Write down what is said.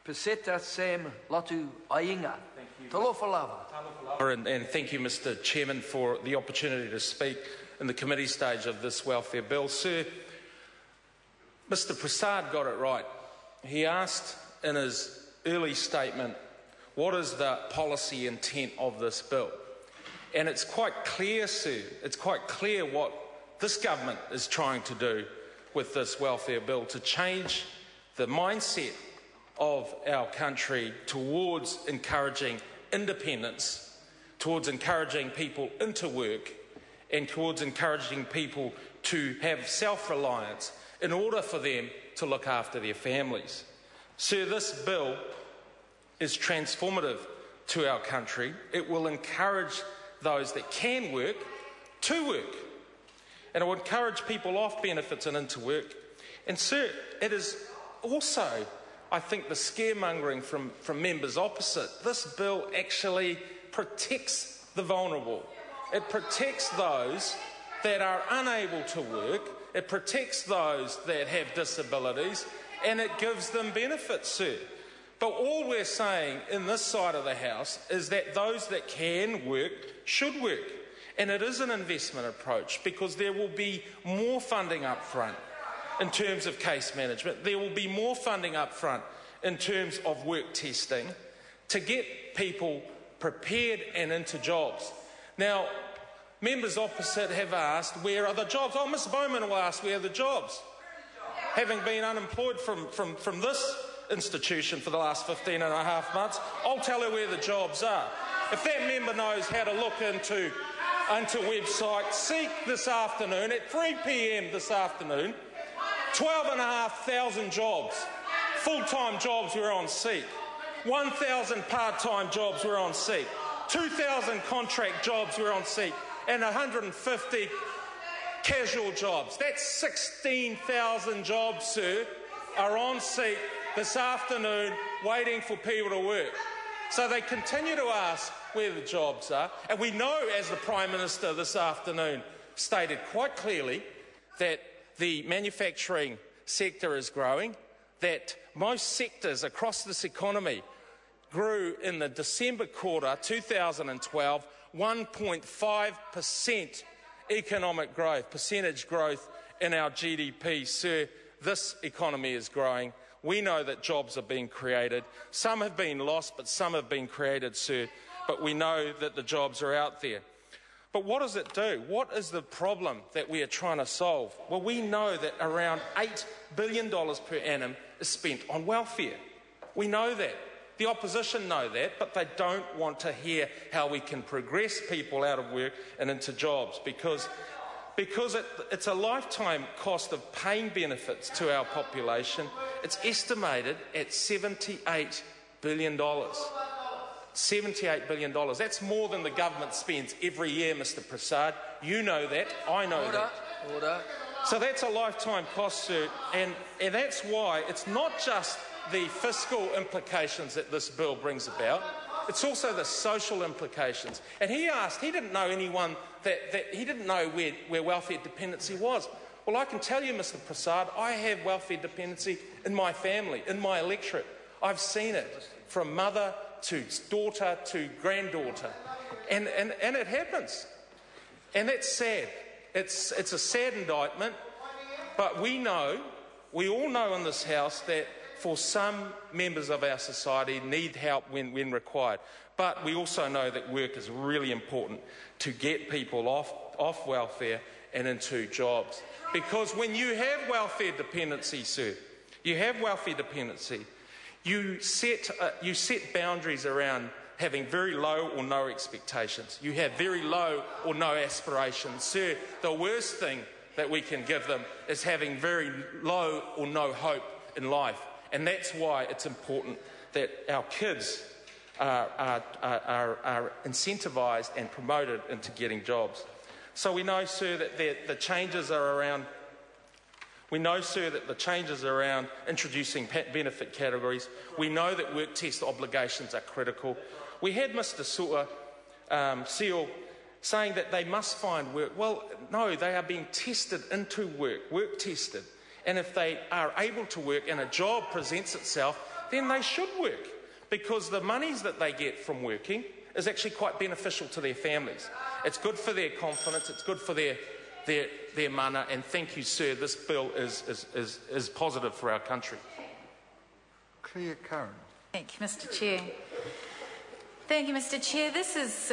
Peseta Sam Lotu-Iiga. Talofa lava. And thank you, Mr. Chairman, for the opportunity to speak in the committee stage of this welfare bill. Sir, Mr. Prasad got it right. He asked in his early statement, what is the policy intent of this bill? And it's quite clear, sir, it's quite clear what this government is trying to do with this welfare bill, to change the mindset of our country towards encouraging independence, towards encouraging people into work, and towards encouraging people to have self-reliance in order for them to look after their families. Sir, this bill is transformative to our country. It will encourage those that can work to work, and it will encourage people off benefits and into work. And sir, it is also, I think, the scaremongering from members opposite. This bill actually protects the vulnerable. It protects those that are unable to work. It protects those that have disabilities, and it gives them benefits, sir. But all we're saying in this side of the House is that those that can work should work. And it is an investment approach, because there will be more funding up front in terms of case management. There will be more funding up front in terms of work testing to get people prepared and into jobs. Now, members opposite have asked, where are the jobs? Oh, Ms Bowman will ask, where are the jobs? Having been unemployed from this institution for the last 15 and a half months, I'll tell her where the jobs are. If that member knows how to look into website, Seek this afternoon, at 3 p.m. this afternoon, 12,500 jobs, full-time jobs were on Seek. 1,000 part-time jobs were on Seek. 2,000 contract jobs were on Seek. And 150 casual jobs. That's 16,000 jobs, sir, are on Seek this afternoon waiting for people to work. So they continue to ask where the jobs are. And we know, as the Prime Minister this afternoon stated quite clearly, that the manufacturing sector is growing, that most sectors across this economy grew in the December quarter 2012 1.5% economic growth, percentage growth in our GDP. Sir, this economy is growing. We know that jobs are being created. Some have been lost, but some have been created, sir. But we know that the jobs are out there. But what does it do? What is the problem that we are trying to solve? Well, we know that around $8 billion per annum is spent on welfare. We know that. The opposition know that, but they don't want to hear how we can progress people out of work and into jobs, because it's a lifetime cost of paying benefits to our population. It's estimated at $78 billion. $78 billion. That's more than the government spends every year, Mr. Prasad. You know that. I know that. Order. So that's a lifetime cost, sir, and that's why it's not just the fiscal implications that this bill brings about, it's also the social implications. And he didn't know anyone he didn't know where welfare dependency was. Well, I can tell you, Mr. Prasad, I have welfare dependency in my family, in my electorate. I've seen it from mother to daughter to granddaughter. And it happens. And that's sad. It's a sad indictment, but we all know in this House that for some members of our society need help when required. But we also know that work is really important to get people off welfare and into jobs. Because when you have welfare dependency, sir, you set boundaries around having very low or no expectations. You have very low or no aspirations. Sir, the worst thing that we can give them is having very low or no hope in life. And that's why it's important that our kids are incentivised and promoted into getting jobs. So we know, sir, that the changes are around. We know, sir, that the changes are around introducing benefit categories. We know that work test obligations are critical. We had Mr. Seal saying that they must find work. Well, no, they are being tested into work tested. And if they are able to work and a job presents itself, then they should work, because the monies that they get from working is actually quite beneficial to their families. It's good for their confidence, it's good for their mana, and thank you, sir, this bill is positive for our country. Claire Curran. Thank you, Mr. Chair. Thank you, Mr. Chair. This is